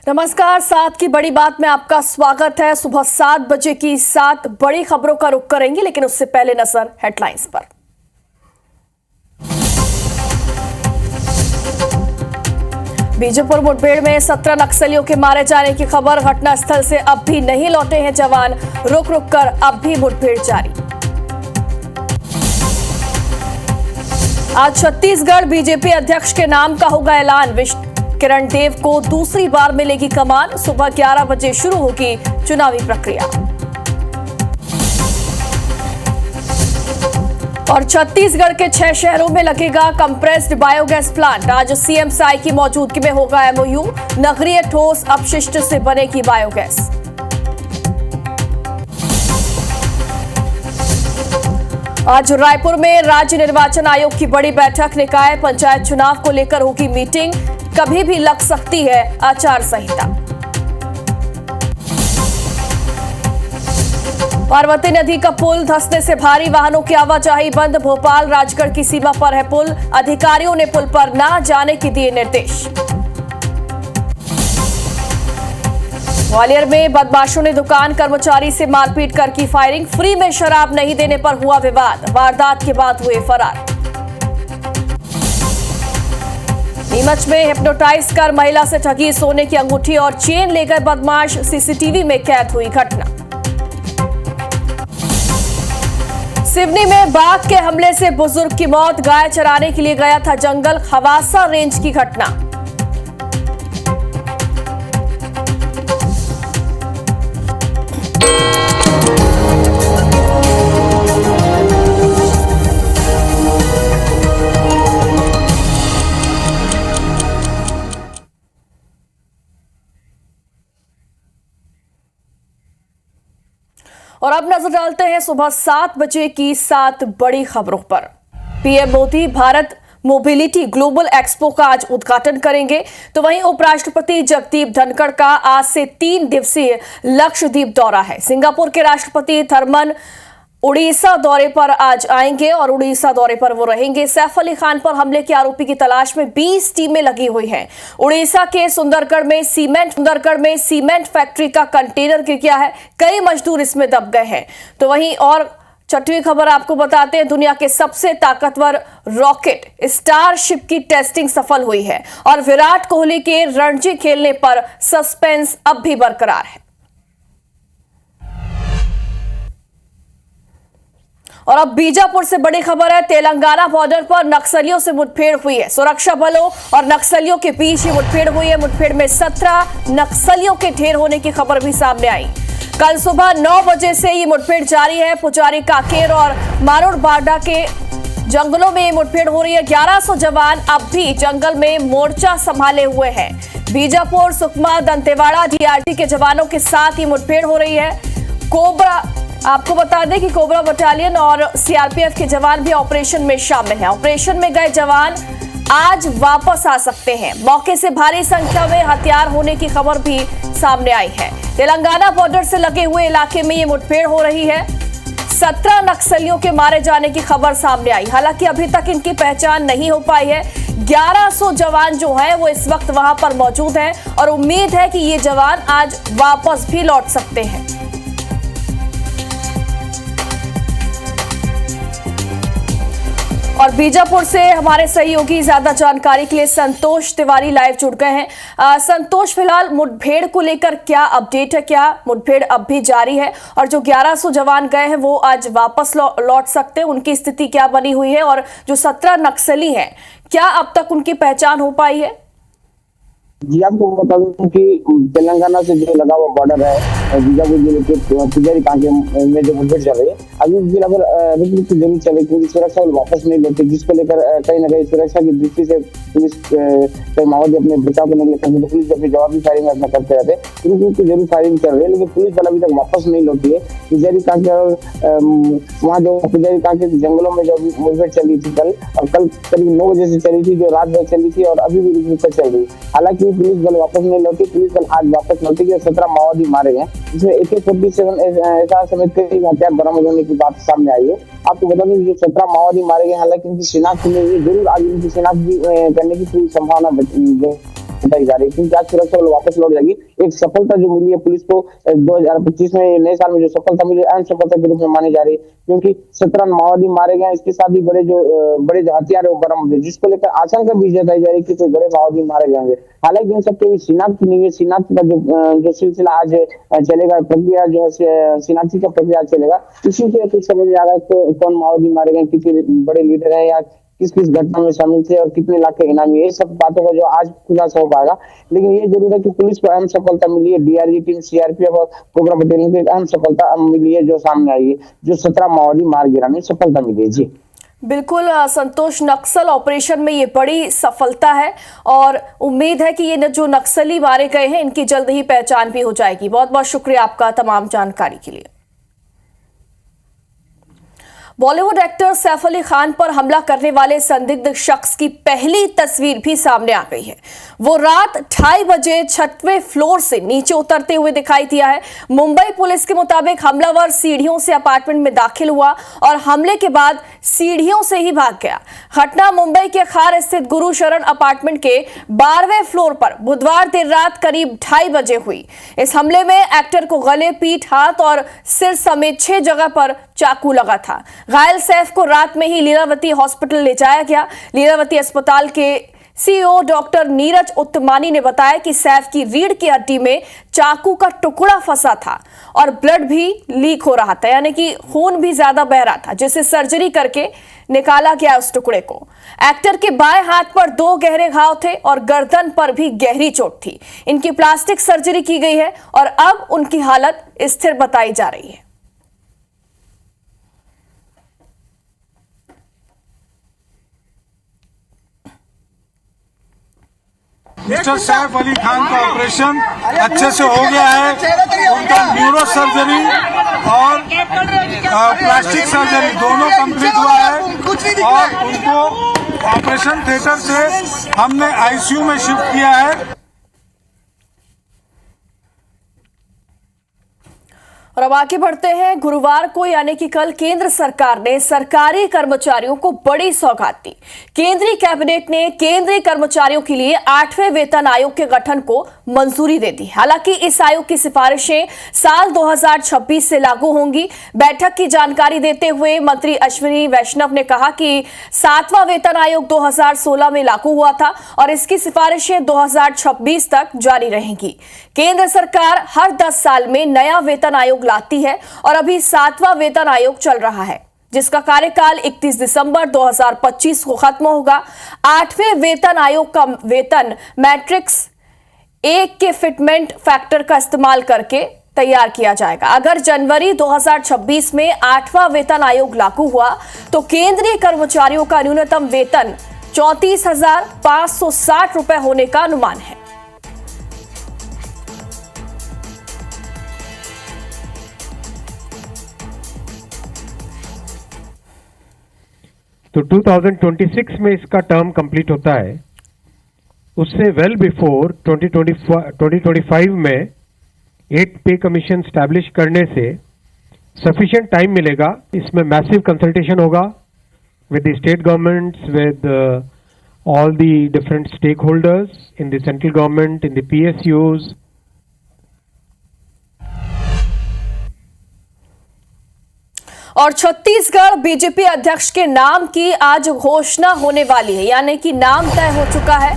नमस्कार, 7 की बड़ी बात में आपका स्वागत है। सुबह 7 बजे की 7 बड़ी खबरों का रुख करेंगे, लेकिन उससे पहले नजर हेडलाइंस पर। बीजापुर मुठभेड़ में 17 नक्सलियों के मारे जाने की खबर। घटनास्थल से अब भी नहीं लौटे हैं जवान। रुक रुक कर अब भी मुठभेड़ जारी। आज छत्तीसगढ़ बीजेपी अध्यक्ष के नाम का होगा ऐलान। किरण देव को दूसरी बार मिलेगी कमान। सुबह 11 बजे शुरू होगी चुनावी प्रक्रिया। और छत्तीसगढ़ के 6 शहरों में लगेगा कंप्रेस्ड बायोगैस प्लांट। आज सीएम साई की मौजूदगी में होगा एमओयू। नगरीय ठोस अपशिष्ट से बनेगी बायोगैस। आज रायपुर में राज्य निर्वाचन आयोग की बड़ी बैठक। निकाय पंचायत चुनाव को लेकर होगी मीटिंग। कभी भी लग सकती है आचार संहिता। पार्वती नदी का पुल धंसने से भारी वाहनों की आवाजाही बंद। भोपाल राजगढ़ की सीमा पर है पुल। अधिकारियों ने पुल पर न जाने के दिए निर्देश। ग्वालियर में बदमाशों ने दुकान कर्मचारी से मारपीट कर की फायरिंग। फ्री में शराब नहीं देने पर हुआ विवाद। वारदात के बाद हुए फरार। नीमच में हिप्नोटाइज कर महिला से ठगी। सोने की अंगूठी और चेन ले गए बदमाश। सीसीटीवी में कैद हुई घटना। सिवनी में बाघ के हमले से बुजुर्ग की मौत। गाय चराने के लिए गया था जंगल। खवासा रेंज की घटना। और अब नजर डालते हैं सुबह 7 बजे की 7 बड़ी खबरों पर। PM Modi Bharat mobility global expo का आज उद्घाटन करेंगे। तो वहीं उपराष्ट्रपति जगदीप धनखड़ का आज से 3 दिवसीय लक्षद्वीप दौरा है। सिंगापुर के राष्ट्रपति थरमन उड़ीसा दौरे पर आज आएंगे और उड़ीसा दौरे पर वो रहेंगे। सैफ अली खान पर हमले के आरोपी की तलाश में 20 टीमें लगी हुई हैं। उड़ीसा के सुंदरगढ़ में सीमेंट फैक्ट्री का कंटेनर गिर गया है। कई मजदूर इसमें दब गए हैं। तो वहीं और छठवीं खबर आपको बताते हैं, दुनिया के सबसे ताकतवर रॉकेट स्टारशिप की टेस्टिंग सफल हुई है और विराट कोहली के रणजी खेलने पर सस्पेंस अब भी बरकरार है। और अब बीजापुर से बड़ी खबर है। तेलंगाना बॉर्डर पर नक्सलियों से मुठभेड़ हुई है। सुरक्षा बलों और नक्सलियों के बीच ये मुठभेड़ हुई है। मुठभेड़ में 17 नक्सलियों के ढेर होने की खबर भी सामने आई। कल सुबह 9 बजे से ये मुठभेड़ जारी है। पुजारी काकेर और मारोड़ बारडा के जंगलों में ये मुठभेड़ हो रही है। 1100 जवान अब भी जंगल में मोर्चा संभाले हुए हैं। बीजापुर, सुकमा, दंतेवाड़ा डीआरजी के जवानों के साथ ये मुठभेड़ हो रही है। कोबरा आपको बता दें कि कोबरा बटालियन और सीआरपीएफ के जवान भी ऑपरेशन में शामिल हैं। ऑपरेशन में गए जवान आज वापस आ सकते हैं। मौके से भारी संख्या में हथियार होने की खबर भी सामने आई है। तेलंगाना बॉर्डर से लगे हुए इलाके में ये मुठभेड़ हो रही है। 17 नक्सलियों के मारे जाने की खबर सामने आई। हालांकि अभी तक इनकी पहचान नहीं हो पाई है। 1100 जवान जो है वो इस वक्त वहां पर मौजूद हैं और उम्मीद है कि ये जवान आज वापस भी लौट सकते हैं। और बीजापुर से हमारे सहयोगी ज्यादा जानकारी के लिए संतोष तिवारी लाइव जुड़ गए हैं। संतोष, फिलहाल मुठभेड़ को लेकर क्या अपडेट है? क्या मुठभेड़ अब भी जारी है और जो 1100 जवान गए हैं वो आज वापस लौट सकते हैं? उनकी स्थिति क्या बनी हुई है? और जो 17 नक्सली हैं, क्या अब तक उनकी पहचान हो पाई है? जी, आपको बता दूं कि तेलंगाना से जो लगा हुआ बॉर्डर है बीजापुर जिले के पुजारी कांके में जो मुठभेड़ चल रही है, अभी भी अगर रुक रुक के जरूर चले क्योंकि सुरक्षा बल वापस नहीं लौटे, जिसको लेकर कहीं ना कहीं सुरक्षा की दृष्टि से पुलिस माओवादी अपने बचाव करने के लिए तो पुलिस अपनी जवाबी फायरिंग अपना करते रहते। रुक रुक के जरूर फायरिंग चल रही है, लेकिन पुलिस बल अभी तक वापस नहीं लौटी है। पुजारी कांके और वहाँ जो पुजारी कांके जंगलों में जो मुठभेड़ चली थी कल करीब 9 बजे से चली थी, जो रात भर चली थी और अभी भी रुक रुक कर चल रही है। हालांकि पुलिस बल वापस नहीं लौटी। पुलिस बल आज वापस लौटेगी। 17 माओवादी मारे गए, जिसमें AK-47 एसआर समेत कई हथियार बरामद होने की बात सामने आई है। आपको बता दें कि 17 माओवादी मारे गए, हालांकि उनकी शिनाख्त नहीं हुई। जरूर आज उनकी शिनाख्त भी करने की पूरी संभावना बताई जा रही है, क्योंकि आज सुरक्षा बल वापस लौट जाएगी। एक सफलता जो मिली है पुलिस को 2025 में नए साल में जो सफलता मिली, अहम सफलता के रूप में मानी जा रही है, क्योंकि 17 माओवादी मारे गए। इसके साथ ही बड़े जो हथियार है वो बरामद हुए, जिसको लेकर आशंका भी जताई जा रही है कि कोई बड़े माओवादी मारे गए होंगे। हालांकि इन सबके भी शिनाख्त नहीं है। शिनाख्त का जो सिलसिला आज चलेगा, प्रक्रिया जो है शिनाख्ती का प्रक्रिया चलेगा, इसी से कुछ समझ आ रहा है कौन माओवादी मारे गए, कितने बड़े लीडर है या किस किस घटना में शामिल थे और कितने लाख के इनामी, ये सब बातों का जो आज खुलासा हो पाएगा। लेकिन ये जरूर है कि पुलिस को अहम सफलता मिली है। डीआरजी टीम, सीआरपीएफ और कोबरा बटालियन को अहम सफलता मिली है जो सामने आई है, जो 17 माओवादी मार गिराने सफलता मिली है। जी बिल्कुल संतोष, नक्सल ऑपरेशन में ये बड़ी सफलता है और उम्मीद है कि ये जो नक्सली मारे गए हैं इनकी जल्द ही पहचान भी हो जाएगी। बहुत बहुत शुक्रिया आपका तमाम जानकारी के लिए। बॉलीवुड एक्टर सैफ अली खान पर हमला करने वाले संदिग्ध शख्स की पहली तस्वीर भी सामने आ गई है। वो रात 2:30 बजे 6वें फ्लोर से नीचे उतरते हुए दिखाई दिया है। मुंबई पुलिस के मुताबिक हमलावर सीढ़ियों से अपार्टमेंट में दाखिल हुआ और हमले के बाद सीढ़ियों से ही भाग गया। घटना मुंबई के खार स्थित गुरु शरण अपार्टमेंट के 12वें फ्लोर पर बुधवार देर रात करीब 2:30 बजे हुई। इस हमले में एक्टर को गले, पीठ, हाथ और सिर समेत 6 जगह पर चाकू लगा था। घायल सैफ को रात में ही लीलावती हॉस्पिटल ले जाया गया। लीलावती अस्पताल के सीईओ डॉक्टर नीरज उत्तमानी ने बताया कि सैफ की रीढ़ की हड्डी में चाकू का टुकड़ा फंसा था और ब्लड भी लीक हो रहा था, यानी कि खून भी ज्यादा बह रहा था, जिसे सर्जरी करके निकाला गया उस टुकड़े को। एक्टर के बाएं हाथ पर 2 गहरे घाव थे और गर्दन पर भी गहरी चोट थी। इनकी प्लास्टिक सर्जरी की गई है और अब उनकी हालत स्थिर बताई जा रही है। मिस्टर सैफ अली खान का ऑपरेशन अच्छे से हो गया है। उनका न्यूरो सर्जरी और प्लास्टिक सर्जरी दोनों कंप्लीट हुआ है और उनको ऑपरेशन थिएटर से हमने आईसीयू में शिफ्ट किया है। और अब आगे बढ़ते हैं। गुरुवार को यानी कि कल केंद्र सरकार ने सरकारी कर्मचारियों को बड़ी सौगात दी। केंद्रीय कैबिनेट ने केंद्रीय कर्मचारियों के लिए 8वें वेतन आयोग के गठन को मंजूरी दे दी। हालांकि इस आयोग की सिफारिशें साल 2026 से लागू होंगी। बैठक की जानकारी देते हुए मंत्री अश्विनी वैष्णव ने कहा कि 7वां वेतन आयोग 2016 में लागू हुआ था और इसकी सिफारिशें 2026 तक जारी रहेंगी। केंद्र सरकार हर 10 साल में नया वेतन आयोग लाती है और अभी 7वां वेतन आयोग चल रहा है, जिसका कार्यकाल 31 दिसंबर 2025 को खत्म होगा। 8वें वेतन आयोग का वेतन मैट्रिक्स 1 के फिटमेंट फैक्टर का इस्तेमाल करके तैयार किया जाएगा। अगर जनवरी 2026 में 8वां वेतन आयोग लागू हुआ तो केंद्रीय कर्मचारियों का न्यूनतम वेतन 34,560 रुपए होने का अनुमान है। तो 2026 में इसका टर्म कंप्लीट होता है। उससे वेल बिफोर 2025 में 8 पे कमीशन स्टैब्लिश करने से सफिशिएंट टाइम मिलेगा। इसमें मैसिव कंसल्टेशन होगा with the state governments, with all the different stakeholders in the central government, in the PSUs। और छत्तीसगढ़ बीजेपी अध्यक्ष के नाम की आज घोषणा होने वाली है, यानी कि नाम तय हो चुका है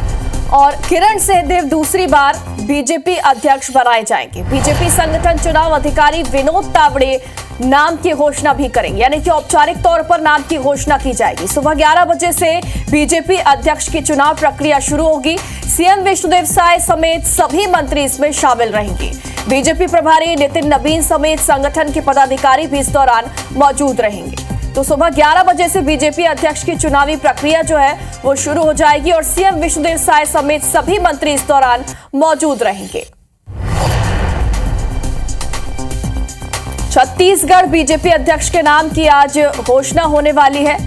और किरण सिंहदेव दूसरी बार बीजेपी अध्यक्ष बनाए जाएंगे। बीजेपी संगठन चुनाव अधिकारी विनोद तावड़े नाम की घोषणा भी करेंगे, यानी कि औपचारिक तौर पर नाम की घोषणा की जाएगी। सुबह 11 बजे से बीजेपी अध्यक्ष की चुनाव प्रक्रिया शुरू होगी। सीएम विष्णुदेव साय समेत सभी मंत्री इसमें शामिल रहेंगे। बीजेपी प्रभारी नितिन नबीन समेत संगठन के पदाधिकारी भी इस दौरान मौजूद रहेंगे। तो सुबह 11 बजे से बीजेपी अध्यक्ष की चुनावी प्रक्रिया जो है वो शुरू हो जाएगी और सीएम विष्णुदेव साय समेत सभी मंत्री इस दौरान मौजूद रहेंगे। छत्तीसगढ़ बीजेपी अध्यक्ष के नाम की आज घोषणा होने वाली है।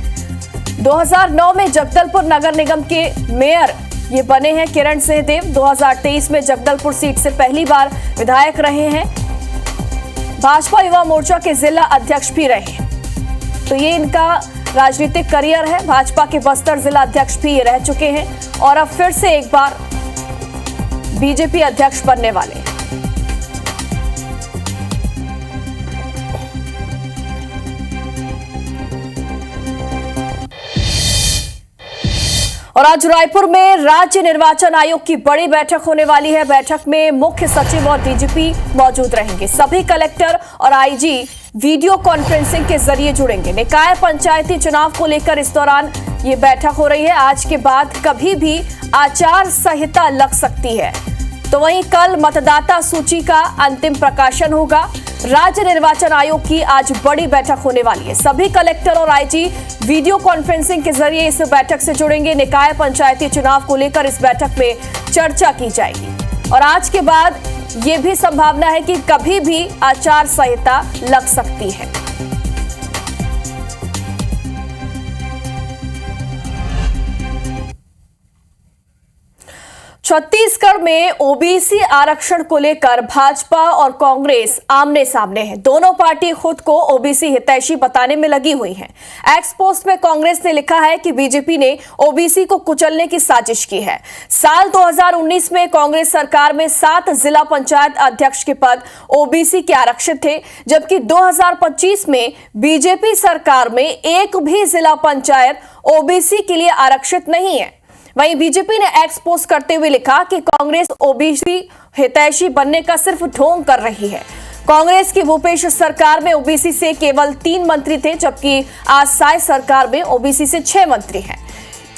2009 में जगदलपुर नगर निगम के मेयर ये बने हैं किरण सिंहदेव। 2023 में जगदलपुर सीट से पहली बार विधायक रहे हैं। भाजपा युवा मोर्चा के जिला अध्यक्ष भी रहे हैं। तो ये इनका राजनीतिक करियर है। भाजपा के बस्तर जिला अध्यक्ष भी ये रह चुके हैं और अब फिर से एक बार बीजेपी अध्यक्ष बनने वाले। और आज रायपुर में राज्य निर्वाचन आयोग की बड़ी बैठक होने वाली है। बैठक में मुख्य सचिव और डीजीपी मौजूद रहेंगे। सभी कलेक्टर और आईजी वीडियो कॉन्फ्रेंसिंग के जरिए जुड़ेंगे। निकाय पंचायती चुनाव को लेकर इस दौरान ये बैठक हो रही है। आज के बाद कभी भी आचार संहिता लग सकती है। तो वहीं कल मतदाता सूची का अंतिम प्रकाशन होगा। राज्य निर्वाचन आयोग की आज बड़ी बैठक होने वाली है। सभी कलेक्टर और आईजी वीडियो कॉन्फ्रेंसिंग के जरिए इस बैठक से जुड़ेंगे। निकाय पंचायती चुनाव को लेकर इस बैठक में चर्चा की जाएगी और आज के बाद ये भी संभावना है कि कभी भी आचार संहिता लग सकती है। छत्तीसगढ़ में ओबीसी आरक्षण को लेकर भाजपा और कांग्रेस आमने सामने हैं। दोनों पार्टी खुद को ओबीसी हितैषी बताने में लगी हुई हैं। एक्स पोस्ट में कांग्रेस ने लिखा है कि बीजेपी ने ओबीसी को कुचलने की साजिश की है। साल 2019 में कांग्रेस सरकार में 7 जिला पंचायत अध्यक्ष के पद ओबीसी के आरक्षित थे, जबकि 2025 में बीजेपी सरकार में एक भी जिला पंचायत ओबीसी के लिए आरक्षित नहीं है। वहीं बीजेपी ने एक्स पोस्ट करते हुए लिखा कि कांग्रेस ओबीसी हितैषी बनने का सिर्फ ढोंग कर रही है। कांग्रेस की भूपेश सरकार में ओबीसी से केवल 3 मंत्री थे, जबकि आज साय सरकार में ओबीसी से 6 मंत्री हैं।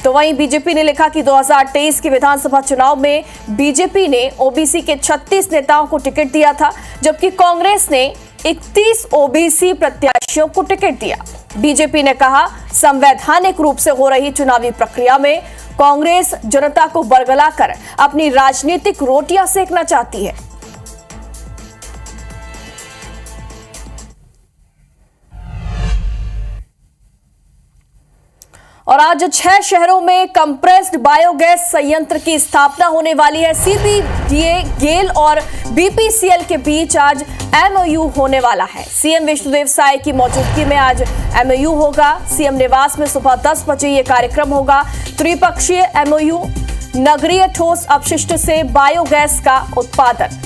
तो वहीं बीजेपी ने लिखा कि 2023 के विधानसभा चुनाव में बीजेपी ने ओबीसी के 36 नेताओं को टिकट दिया था, जबकि कांग्रेस ने 31 ओबीसी प्रत्याशियों को टिकट दिया। बीजेपी ने कहा, संवैधानिक रूप से हो रही चुनावी प्रक्रिया में कांग्रेस जनता को बरगलाकर अपनी राजनीतिक रोटियां सेकना चाहती है। और आज 6 शहरों में कंप्रेस्ड बायोगैस संयंत्र की स्थापना होने वाली है। सीपीडीए, गेल और बीपीसीएल के बीच आज एमओयू होने वाला है। सीएम विष्णुदेव साय की मौजूदगी में आज एमओयू होगा। सीएम निवास में सुबह 10 बजे ये कार्यक्रम होगा। त्रिपक्षीय एमओयू, नगरीय ठोस अपशिष्ट से बायोगैस का उत्पादन।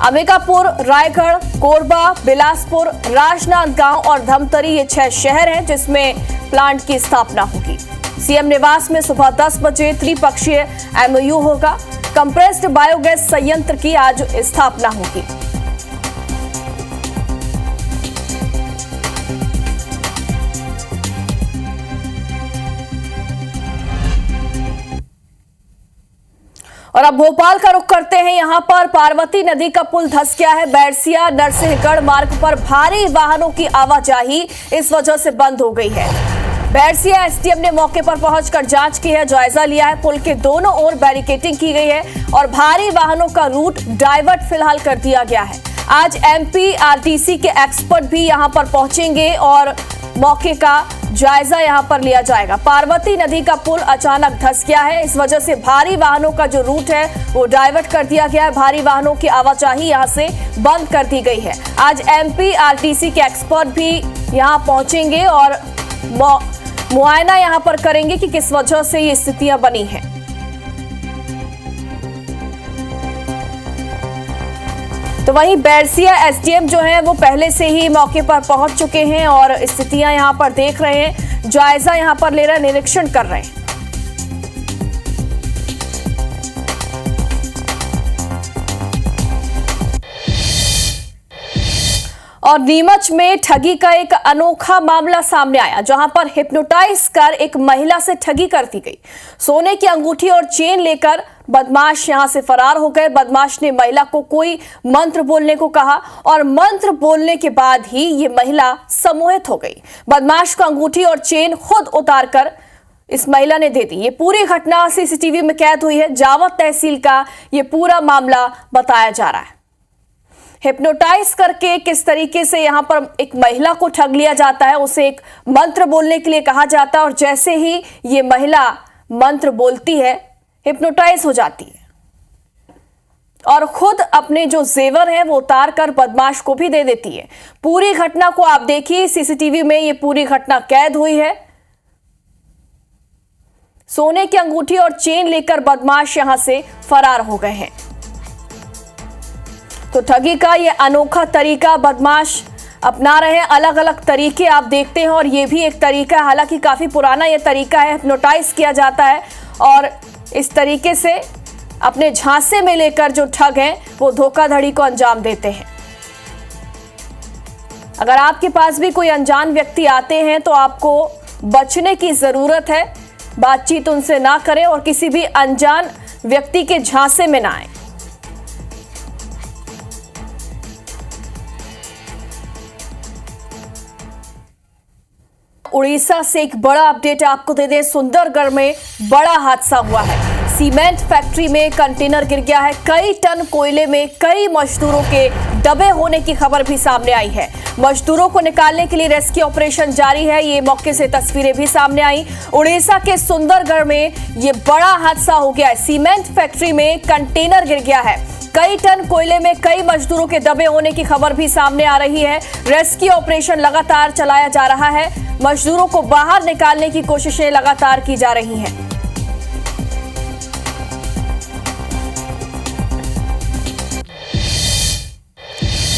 अंबिकापुर, रायगढ़, कोरबा, बिलासपुर, राजनांदगांव और धमतरी ये 6 शहर हैं जिसमें प्लांट की स्थापना होगी। सीएम निवास में सुबह 10 बजे त्रिपक्षीय एमओयू होगा। कंप्रेस्ड बायोगैस संयंत्र की आज स्थापना होगी। और अब भोपाल का रुख करते हैं। यहां पर पार्वती नदी का पुल धंस गया है। बैरसिया नरसिंहगढ़ मार्ग पर भारी वाहनों की आवाजाही इस वजह से बंद हो गई है। बैरसिया एसडीएम ने मौके पर पहुंचकर जांच की है, जायजा लिया है। पुल के दोनों ओर बैरिकेडिंग की गई है और भारी वाहनों का रूट डाइवर्ट फिलहाल कर दिया गया है। आज एमपीआरटीसी के एक्सपर्ट भी यहां पर पहुंचेंगे और मौके का जायजा यहां पर लिया जाएगा। पार्वती नदी का पुल अचानक धंस गया है, इस वजह से भारी वाहनों का जो रूट है वो डाइवर्ट कर दिया गया है। भारी वाहनों की आवाजाही यहां से बंद कर दी गई है। आज एमपीआरटीसी के एक्सपर्ट भी यहां पहुंचेंगे और मुआयना यहां पर करेंगे कि किस वजह से ये स्थितियां बनी हैं। तो वहीं बैरसिया एसडीएम जो है वो पहले से ही मौके पर पहुंच चुके हैं और स्थितियां यहां पर देख रहे हैं, जायजा यहां पर ले रहे हैं, निरीक्षण कर रहे हैं। और नीमच में ठगी का एक अनोखा मामला सामने आया, जहां पर हिप्नोटाइज कर एक महिला से ठगी कर दी गई। सोने की अंगूठी और चेन लेकर बदमाश यहां से फरार हो गए। बदमाश ने महिला को कोई मंत्र बोलने को कहा और मंत्र बोलने के बाद ही ये महिला सम्मोहित हो गई। बदमाश को अंगूठी और चेन खुद उतारकर इस महिला ने दे दी। ये पूरी घटना सीसीटीवी में कैद हुई है। जावत तहसील का ये पूरा मामला बताया जा रहा है। हिप्नोटाइज करके किस तरीके से यहां पर एक महिला को ठग लिया जाता है, उसे एक मंत्र बोलने के लिए कहा जाता है और जैसे ही ये महिला मंत्र बोलती है हिप्नोटाइज हो जाती है और खुद अपने जो जेवर है वो उतार कर बदमाश को भी दे देती है। पूरी घटना को आप देखिए, सीसीटीवी में ये पूरी घटना कैद हुई है। सोने की अंगूठी और चेन लेकर बदमाश यहां से फरार हो गए हैं। तो ठगी का ये अनोखा तरीका बदमाश अपना रहे हैं। अलग अलग तरीके आप देखते हैं और ये भी एक तरीका है, हालांकि काफी पुराना ये तरीका है। हिप्नोटाइज किया जाता है और इस तरीके से अपने झांसे में लेकर जो ठग हैं वो धोखाधड़ी को अंजाम देते हैं। अगर आपके पास भी कोई अनजान व्यक्ति आते हैं तो आपको बचने की जरूरत है। बातचीत उनसे ना करें और किसी भी अनजान व्यक्ति के झांसे में ना आए। उड़ीसा से एक बड़ा अपडेट आपको दे दें। सुंदरगढ़ में बड़ा हादसा हुआ है। सीमेंट फैक्ट्री में कंटेनर गिर गया है। कई टन कोयले में कई मजदूरों के दबे होने की खबर भी सामने आई है। मजदूरों को निकालने के लिए रेस्क्यू ऑपरेशन जारी है। ये मौके से तस्वीरें भी सामने आई। उड़ीसा के सुंदरगढ़ में ये बड़ा हादसा हो गया है। सीमेंट फैक्ट्री में कंटेनर गिर गया है। कई टन कोयले में कई मजदूरों के दबे होने की खबर भी सामने आ रही है। रेस्क्यू ऑपरेशन लगातार चलाया जा रहा है। मजदूरों को बाहर निकालने की कोशिशें लगातार की जा रही हैं।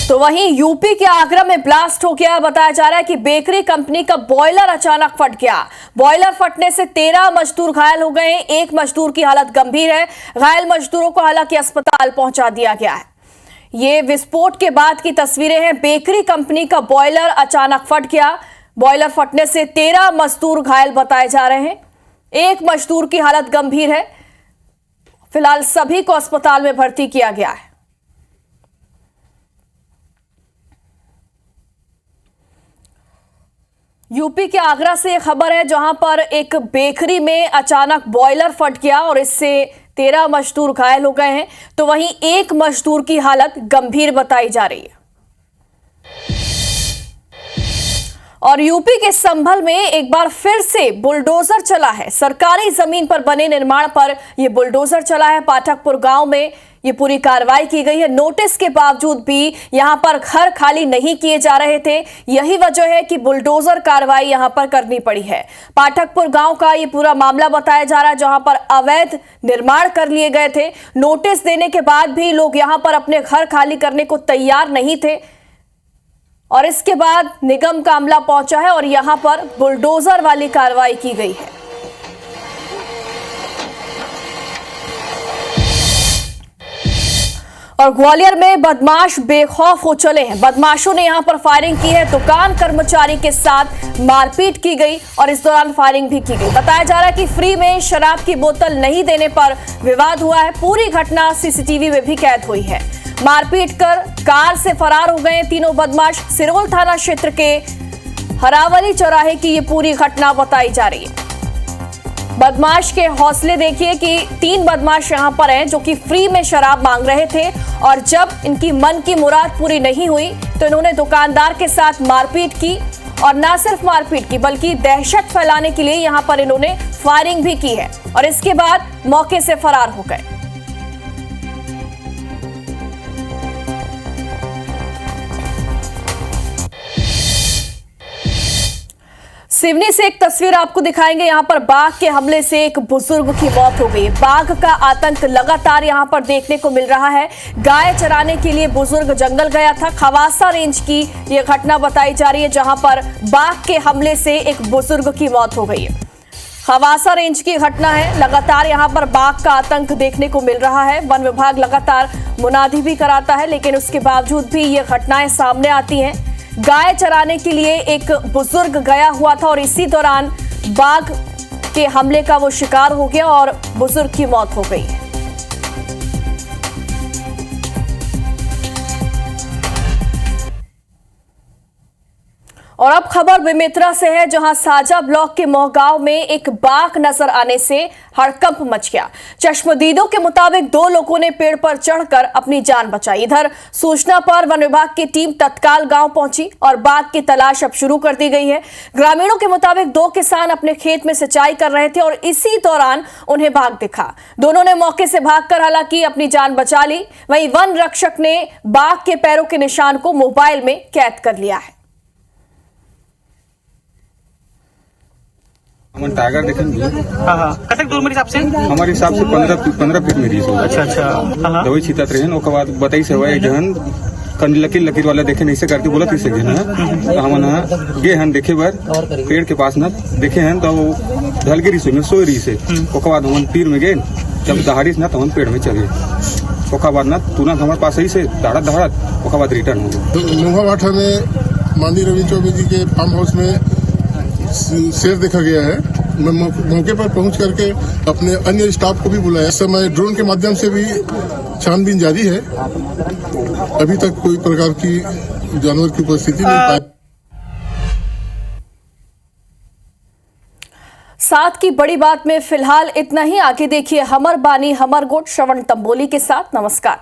तो वहीं यूपी के आगरा में ब्लास्ट हो गया। बताया जा रहा है कि बेकरी कंपनी का बॉयलर अचानक फट गया। बॉयलर फटने से 13 मजदूर घायल हो गए। एक मजदूर की हालत गंभीर है। घायल मजदूरों को हालांकि अस्पताल पहुंचा दिया गया है। ये विस्फोट के बाद की तस्वीरें हैं। बेकरी कंपनी का बॉयलर अचानक फट गया। बॉयलर फटने से 13 मजदूर घायल बताए जा रहे हैं। एक मजदूर की हालत गंभीर है। फिलहाल सभी को अस्पताल में भर्ती किया गया है। यूपी के आगरा से खबर है जहां पर एक बेकरी में अचानक बॉयलर फट गया और इससे 13 मजदूर घायल हो गए हैं। तो वहीं एक मजदूर की हालत गंभीर बताई जा रही है। और यूपी के संभल में एक बार फिर से बुलडोजर चला है। सरकारी जमीन पर बने निर्माण पर यह बुलडोजर चला है। पाठकपुर गांव में ये पूरी कार्रवाई की गई है। नोटिस के बावजूद भी यहां पर घर खाली नहीं किए जा रहे थे। यही वजह है कि बुलडोजर कार्रवाई यहां पर करनी पड़ी है। पाठकपुर गांव का ये पूरा मामला बताया जा रहा है जहां पर अवैध निर्माण कर लिए गए थे। नोटिस देने के बाद भी लोग यहां पर अपने घर खाली करने को तैयार नहीं थे और इसके बाद निगम का अमला पहुंचा है और यहां पर बुलडोजर वाली कार्रवाई की गई है। और ग्वालियर में बदमाश बेखौफ हो चले हैं। बदमाशों ने यहां पर फायरिंग की है। दुकान कर्मचारी के साथ मारपीट की गई और इस दौरान फायरिंग भी की गई। बताया जा रहा है कि फ्री में शराब की बोतल नहीं देने पर विवाद हुआ है। पूरी घटना सीसीटीवी में भी कैद हुई है। मारपीट कर कार से फरार हो गए तीनों बदमाश। सिरोल थाना क्षेत्र के हरावली चौराहे की ये पूरी घटना बताई जा रही है। बदमाश के हौसले देखिए कि 3 बदमाश यहां पर हैं जो कि फ्री में शराब मांग रहे थे और जब इनकी मन की मुराद पूरी नहीं हुई तो इन्होंने दुकानदार के साथ मारपीट की और न सिर्फ मारपीट की बल्कि दहशत फैलाने के लिए यहां पर इन्होंने फायरिंग भी की है और इसके बाद मौके से फरार हो गए। सिवनी से एक तस्वीर आपको दिखाएंगे। यहां पर बाघ के हमले से एक बुजुर्ग की मौत हो गई। बाघ का आतंक लगातार यहां पर देखने को मिल रहा है। गाय चराने के लिए बुजुर्ग जंगल गया था। खवासा रेंज की यह घटना बताई जा रही है जहां पर बाघ के हमले से एक बुजुर्ग की मौत हो गई है। खवासा रेंज की घटना है। लगातार यहां पर बाघ का आतंक देखने को मिल रहा है। वन विभाग लगातार मुनादी भी कराता है लेकिन उसके बावजूद भी ये घटनाएं सामने आती हैं। गाय चराने के लिए एक बुजुर्ग गया हुआ था और इसी दौरान बाघ के हमले का वो शिकार हो गया और बुजुर्ग की मौत हो गई। और अब खबर बेमेतरा से है जहां साजा ब्लॉक के मोहगांव में एक बाघ नजर आने से हड़कंप मच गया। चश्मदीदों के मुताबिक 2 लोगों ने पेड़ पर चढ़कर अपनी जान बचाई। इधर सूचना पर वन विभाग की टीम तत्काल गांव पहुंची और बाघ की तलाश अब शुरू कर दी गई है। ग्रामीणों के मुताबिक 2 किसान अपने खेत में सिंचाई कर रहे थे और इसी दौरान उन्हें बाघ दिखा। दोनों ने मौके से भागकर हालांकि अपनी जान बचा ली। वहीं वन रक्षक ने बाघ के पैरों के निशान को मोबाइल में कैद कर लिया है। हम टाइगर देखेंगे। हाँ कतक दूर मेरे हिसाब से हमारे हिसाब से 15 फीट में रीस होगा। अच्छा हाँ दवाई छीतात रहे ओकर बाद बताई से हुआ जहन कन लकीर वाला देखे नहीं से करके बोला थी से ना हम गे हन देखे बार पेड़ के पास ना देखे हैं तो ढल के रीस में सोई रीस है। ओकर बाद हम पीर में गए जब दहाड़ीस ना तो हम पेड़ में चले ओकर बाद ना तुरंत हमारे पास ही से दहाड़त ओकर बाद रिटर्न हो गए। लोहावाठा में माननीय रविंद्र चौबे जी के फार्म हाउस में शेर देखा गया है। मैं मौके पर पहुंच करके अपने अन्य स्टाफ को भी बुलाया। इस समय ड्रोन के माध्यम से भी छानबीन जारी है। अभी तक कोई प्रकार की जानवर की उपस्थिति नहीं पाई। साथ की बड़ी बात में फिलहाल इतना ही। आगे देखिए हमर बानी हमर गोट श्रवण तंबोली के साथ। नमस्कार।